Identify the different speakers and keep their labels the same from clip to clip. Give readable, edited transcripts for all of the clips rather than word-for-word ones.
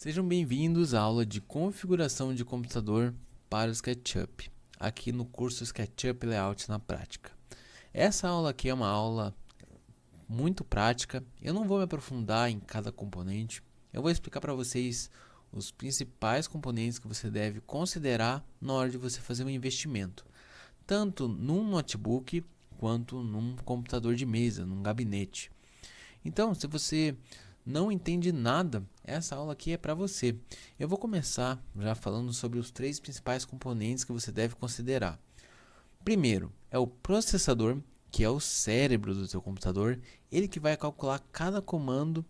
Speaker 1: Sejam bem-vindos à aula de configuração de computador para o SketchUp, aqui no curso SketchUp Layout na Prática. Essa aula aqui é uma aula muito prática, eu não vou me aprofundar em cada componente, eu vou explicar para vocês os principais componentes que você deve considerar na hora de você fazer um investimento, tanto num notebook quanto num computador de mesa, num gabinete. Então, se você não entende nada, essa aula aqui é para você. Eu vou começar já falando sobre os três principais componentes que você deve considerar. Primeiro, é o processador, que é o cérebro do seu computador, ele que vai calcular cada comando.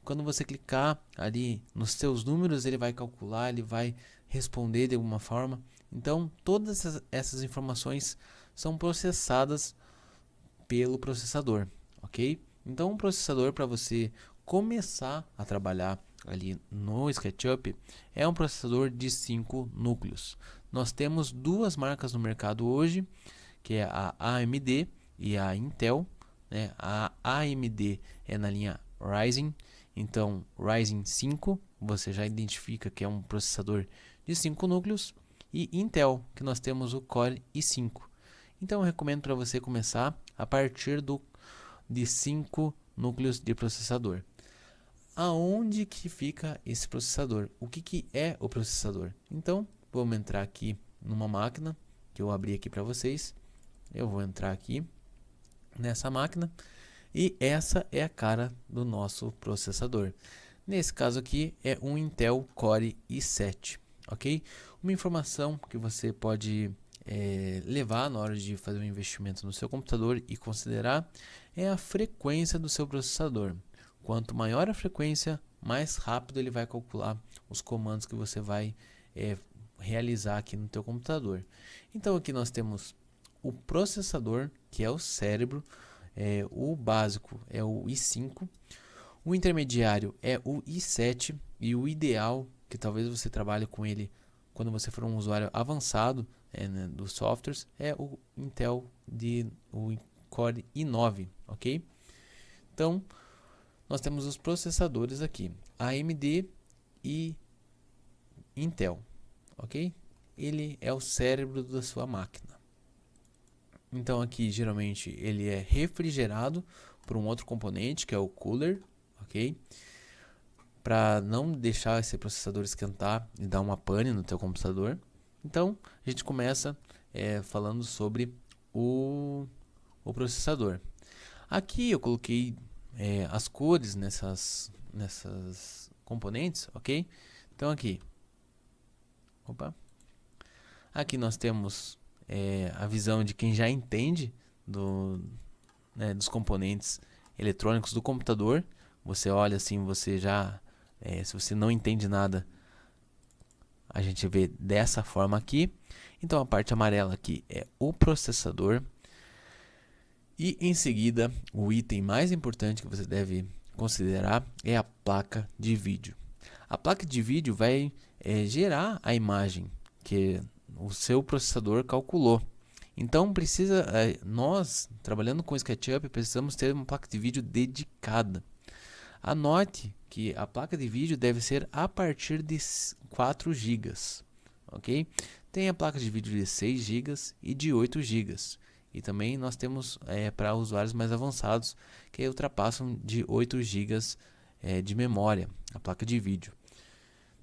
Speaker 1: Quando você clicar ali nos seus números, ele vai calcular, ele vai responder de alguma forma. Então, todas essas informações são processadas pelo processador, ok? Então, um processador, para você começar a trabalhar ali no SketchUp, é um processador de 5 núcleos. Nós temos duas marcas no mercado hoje, que é a AMD e a Intel, né? A AMD é na linha Ryzen, então Ryzen 5 você já identifica que é um processador de 5 núcleos, e Intel, que nós temos o Core i5. Então eu recomendo para você começar a partir de 5 núcleos de processador. Aonde que fica esse processador? O que é o processador? Então, vamos entrar aqui numa máquina que eu abri aqui para vocês. Eu vou entrar aqui nessa máquina e essa é a cara do nosso processador. Nesse caso aqui é um Intel Core i7, ok? Uma informação que você pode levar na hora de fazer um investimento no seu computador e considerar é a frequência do seu processador. Quanto maior a frequência, mais rápido ele vai calcular os comandos que você vai realizar aqui no teu computador. Então aqui nós temos o processador, que é o cérebro, o básico é o i5, o intermediário é o i7 e o ideal, que talvez você trabalhe com ele quando você for um usuário avançado né, dos softwares, é o Intel o Core i9, ok? Então, nós temos os processadores aqui, AMD e Intel, ok? Ele é o cérebro da sua máquina. Então aqui, geralmente, ele é refrigerado por um outro componente, que é o cooler, ok? Para não deixar esse processador esquentar e dar uma pane no teu computador. Então, a gente começa falando sobre o processador. Aqui eu coloquei as cores nessas componentes, ok? Então aqui, aqui nós temos a visão de quem já entende dos componentes eletrônicos do computador. Você olha assim, você já se você não entende nada, a gente vê dessa forma aqui. Então a parte amarela aqui é o processador. E em seguida, o item mais importante que você deve considerar é a placa de vídeo. A placa de vídeo vai gerar a imagem que o seu processador calculou. Então nós, trabalhando com SketchUp, precisamos ter uma placa de vídeo dedicada. Anote que a placa de vídeo deve ser a partir de 4 GB, ok? Tem a placa de vídeo de 6 GB e de 8 GB. E também nós temos para usuários mais avançados que ultrapassam de 8 GB de memória, a placa de vídeo.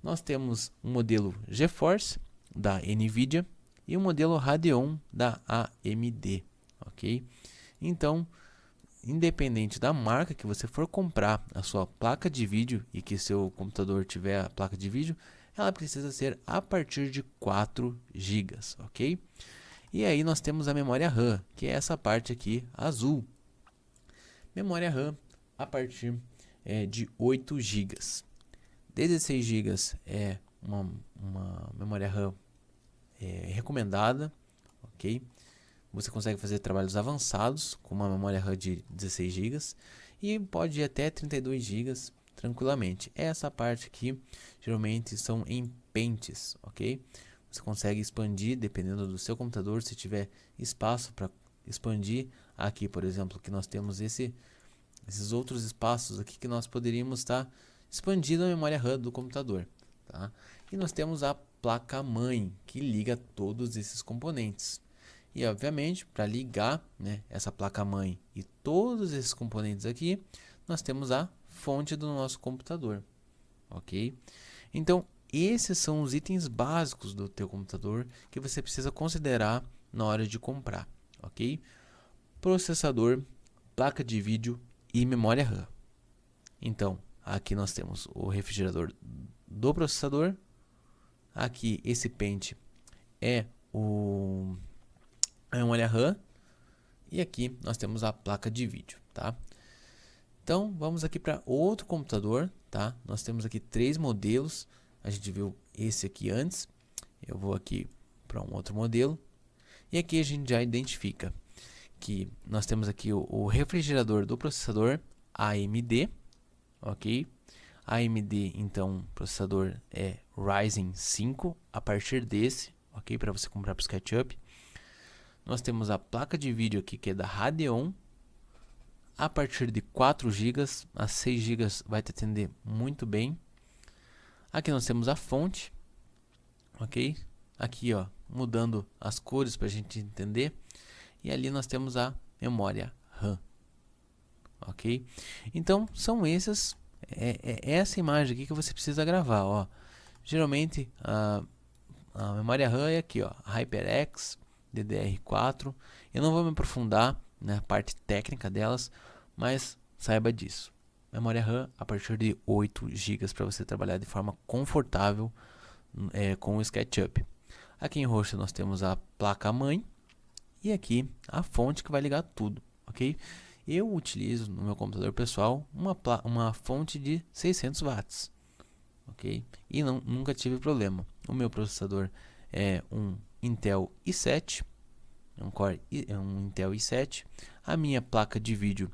Speaker 1: Nós temos um modelo GeForce da NVIDIA e um modelo Radeon da AMD, ok? Então, independente da marca que você for comprar a sua placa de vídeo e que seu computador tiver a placa de vídeo, ela precisa ser a partir de 4 GB, ok? E aí nós temos a memória RAM, que é essa parte aqui azul. Memória RAM a partir de 8 GB. 16 GB é uma memória RAM recomendada, ok? Você consegue fazer trabalhos avançados com uma memória RAM de 16 GB e pode ir até 32 GB tranquilamente. Essa parte aqui geralmente são em pentes, ok? Você consegue expandir dependendo do seu computador, se tiver espaço para expandir. Aqui, por exemplo, que nós temos esses outros espaços aqui que nós poderíamos estar expandido a memória RAM do computador, tá? E nós temos a placa-mãe, que liga todos esses componentes. E obviamente, para ligar, né, essa placa-mãe e todos esses componentes aqui, nós temos a fonte do nosso computador, ok? Então, esses são os itens básicos do teu computador que você precisa considerar na hora de comprar, ok? Processador, placa de vídeo e memória RAM. Então, aqui nós temos o refrigerador do processador. Aqui, esse pente é a memória RAM. E aqui nós temos a placa de vídeo, tá? Então, vamos aqui para outro computador, tá? Nós temos aqui 3 modelos. A gente viu esse aqui antes. Eu vou aqui para um outro modelo. E aqui a gente já identifica que nós temos aqui o refrigerador do processador AMD, ok? AMD, então, processador é Ryzen 5, a partir desse, ok? Para você comprar para o SketchUp. Nós temos a placa de vídeo aqui que é da Radeon, a partir de 4 GB, a 6 GB vai te atender muito bem. Aqui nós temos a fonte, ok? Aqui, ó, mudando as cores para a gente entender. E ali nós temos a memória RAM, ok? Então, são essas, essa imagem aqui que você precisa gravar, ó. Geralmente, a memória RAM é aqui, ó, HyperX DDR4. Eu não vou me aprofundar na parte técnica delas, mas saiba disso. Memória RAM a partir de 8 GB para você trabalhar de forma confortável com o SketchUp. Aqui em roxo nós temos a placa-mãe e aqui a fonte que vai ligar tudo, ok? Eu utilizo no meu computador pessoal uma fonte de 600 watts, ok? E nunca tive problema. O meu processador é um Intel i7, um Intel i7. A minha placa de vídeo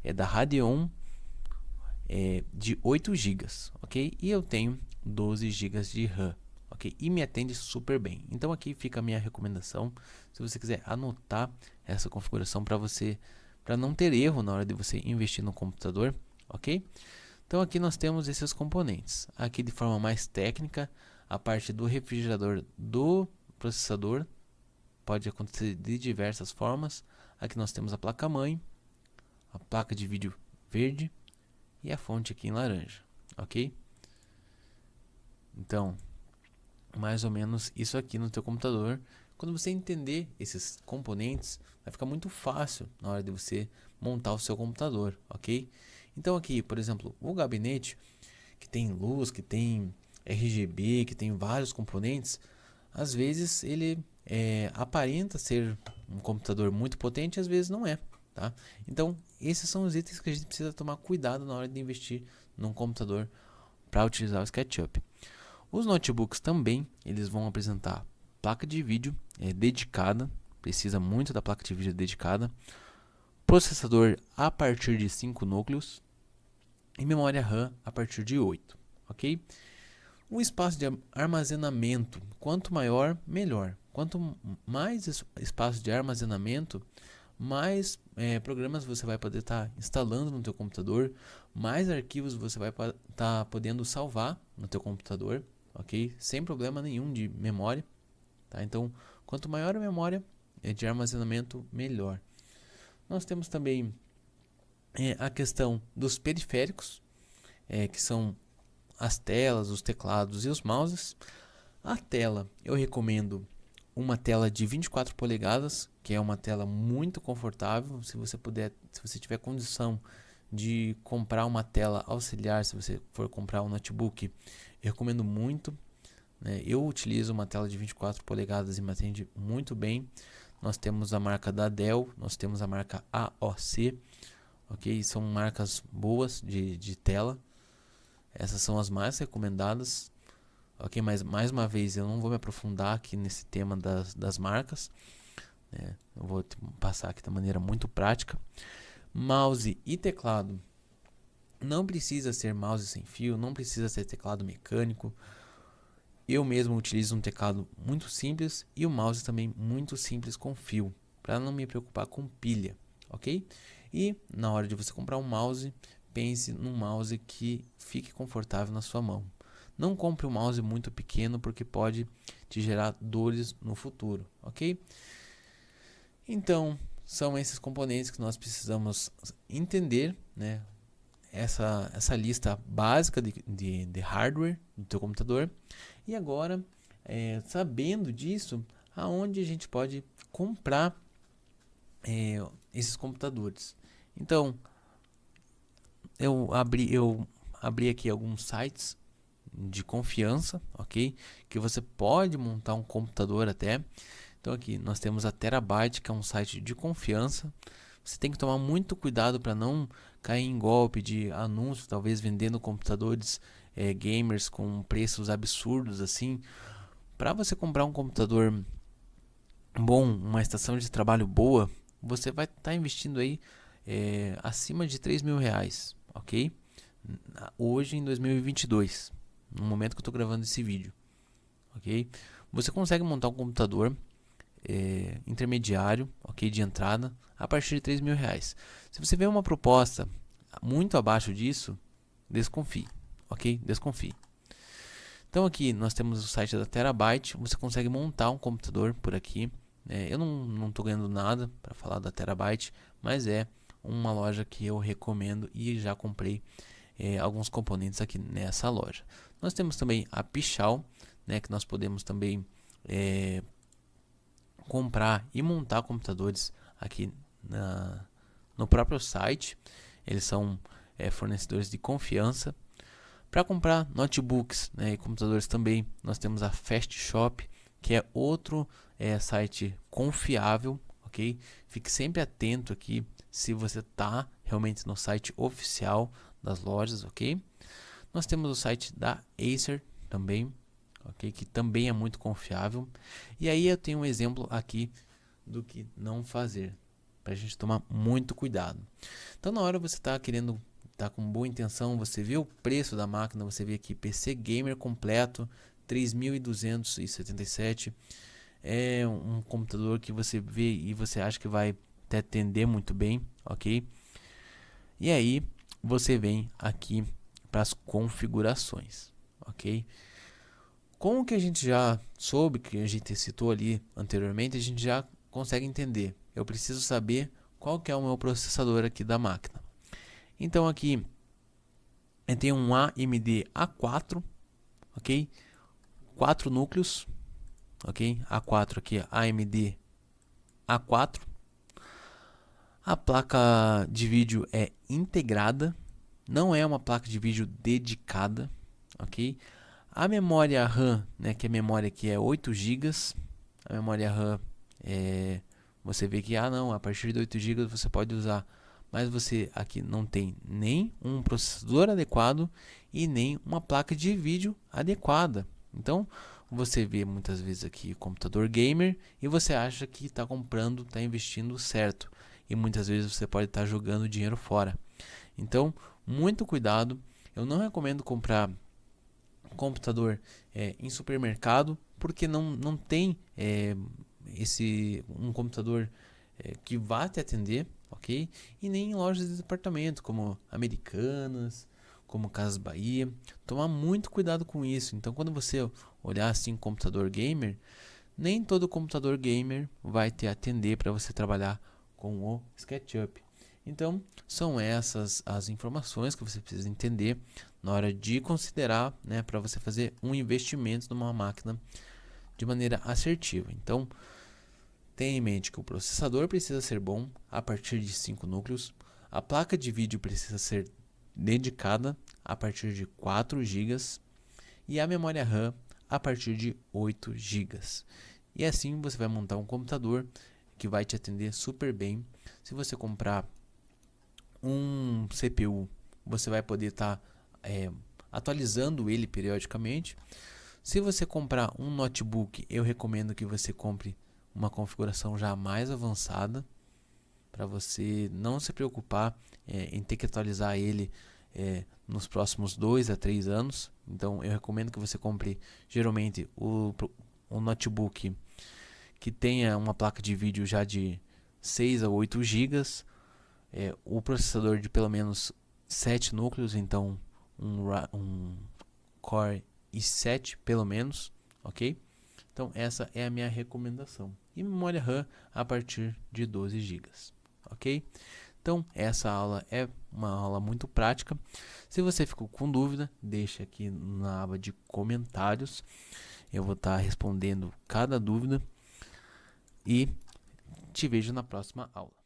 Speaker 1: é da Radeon, de 8 GB, ok? E eu tenho 12 GB de RAM, ok? E me atende super bem. Então aqui fica a minha recomendação, se você quiser anotar essa configuração para não ter erro na hora de você investir no computador, ok? Então aqui nós temos esses componentes. Aqui de forma mais técnica, a parte do refrigerador do processador pode acontecer de diversas formas. Aqui nós temos a placa-mãe, a placa de vídeo verde e a fonte aqui em laranja, ok? Então, mais ou menos isso aqui no teu computador. Quando você entender esses componentes, vai ficar muito fácil na hora de você montar o seu computador, ok? Então aqui, por exemplo, o gabinete que tem luz, que tem RGB, que tem vários componentes, às vezes ele aparenta ser um computador muito potente, às vezes não é, tá? Então esses são os itens que a gente precisa tomar cuidado na hora de investir num computador para utilizar o SketchUp. Os notebooks também, eles vão apresentar placa de vídeo dedicada, precisa muito da placa de vídeo dedicada, processador a partir de 5 núcleos e memória RAM a partir de 8, ok? O espaço de armazenamento, quanto maior, melhor. Quanto mais espaço de armazenamento, mais programas você vai poder estar instalando no teu computador, mais arquivos você vai estar podendo salvar no teu computador, ok? Sem problema nenhum de memória, tá? Então, quanto maior a memória de armazenamento, melhor. Nós temos também a questão dos periféricos, que são as telas, os teclados e os mouses. A tela, eu recomendo uma tela de 24 polegadas, que é uma tela muito confortável. Se você tiver condição de comprar uma tela auxiliar, se você for comprar um notebook, eu recomendo muito, né? Eu utilizo uma tela de 24 polegadas e me atende muito bem. Nós temos a marca da Dell, nós temos a marca AOC, ok? São marcas boas de tela. Essas são as mais recomendadas, ok? Mas mais uma vez eu não vou me aprofundar aqui nesse tema das marcas, né? Eu vou passar aqui da maneira muito prática. Mouse e teclado, não precisa ser mouse sem fio, não precisa ser teclado mecânico. Eu mesmo utilizo um teclado muito simples e o mouse também muito simples com fio, para não me preocupar com pilha, ok? E na hora de você comprar um mouse, pense num mouse que fique confortável na sua mão. Não compre um mouse muito pequeno porque pode te gerar dores no futuro, ok? Então, são esses componentes que nós precisamos entender, né? Essa lista básica de hardware do teu computador. E agora, sabendo disso, aonde a gente pode comprar esses computadores. Então, eu abri aqui alguns sites de confiança, ok? Que você pode montar um computador até. Então aqui nós temos a Terabyte, que é um site de confiança. Você tem que tomar muito cuidado para não cair em golpe de anúncios, talvez vendendo computadores gamers com preços absurdos assim. Para você comprar um computador bom, uma estação de trabalho boa, você vai estar investindo aí acima de R$ 3.000, ok? Hoje em 2022, no momento que eu estou gravando esse vídeo, ok? Você consegue montar um computador intermediário, ok, de entrada, a partir de R$ 3.000. Se você vê uma proposta muito abaixo disso, desconfie, ok? Desconfie. Então aqui nós temos o site da Terabyte, você consegue montar um computador por aqui. Eu não estou ganhando nada para falar da Terabyte, mas é uma loja que eu recomendo e já comprei alguns componentes aqui nessa loja. Nós temos também a Pichau, né, que nós podemos também comprar e montar computadores aqui no próprio site. Eles são fornecedores de confiança. Para comprar notebooks, né, e computadores também, nós temos a Fast Shop, que é outro site confiável, ok? Fique sempre atento aqui se você está realmente no site oficial das lojas, ok? Nós temos o site da Acer também, ok? Que também é muito confiável. E aí eu tenho um exemplo aqui do que não fazer, para a gente tomar muito cuidado. Então na hora você está querendo, tá com boa intenção, você vê o preço da máquina, você vê aqui PC Gamer completo, 3.277. É um computador que você vê e você acha que vai te atender muito bem, ok? E aí você vem aqui para as configurações, ok? Como que a gente já soube, que a gente citou ali anteriormente, a gente já consegue entender. Eu preciso saber qual que é o meu processador aqui da máquina. Então aqui eu tenho um AMD A4, ok? 4 núcleos, ok? A4 aqui, AMD A4. A placa de vídeo é integrada, não é uma placa de vídeo dedicada, ok? A memória RAM, né, que a memória aqui é 8 GB. A memória RAM você vê que não, a partir de 8 GB você pode usar, mas você aqui não tem nem um processador adequado e nem uma placa de vídeo adequada. Então você vê muitas vezes aqui computador gamer e você acha que está comprando, está investindo certo, e muitas vezes você pode estar jogando dinheiro fora. Então muito cuidado. Eu não recomendo comprar computador em supermercado, porque não tem um computador que vá te atender, ok? E nem em lojas de departamento como Americanas, como Casas Bahia. Tomar muito cuidado com isso. Então quando você olhar assim computador gamer, nem todo computador gamer vai te atender para você trabalhar com o SketchUp. Então são essas as informações que você precisa entender na hora de considerar, né, para você fazer um investimento numa máquina de maneira assertiva. Então tenha em mente que o processador precisa ser bom a partir de 5 núcleos, a placa de vídeo precisa ser dedicada a partir de 4 GB e a memória RAM a partir de 8 GB. E assim você vai montar um computador que vai te atender super bem. Se você comprar um CPU, você vai poder estar atualizando ele periodicamente. Se você comprar um notebook, eu recomendo que você compre uma configuração já mais avançada, para você não se preocupar em ter que atualizar ele nos próximos 2 a 3 anos. Então eu recomendo que você compre geralmente um notebook que tenha uma placa de vídeo já de 6 a 8 GB, o processador de pelo menos 7 núcleos, então um Core i7 pelo menos, ok? Então essa é a minha recomendação. E memória RAM a partir de 12 GB, ok? Então essa aula é uma aula muito prática. Se você ficou com dúvida, deixa aqui na aba de comentários. Eu vou estar respondendo cada dúvida e te vejo na próxima aula.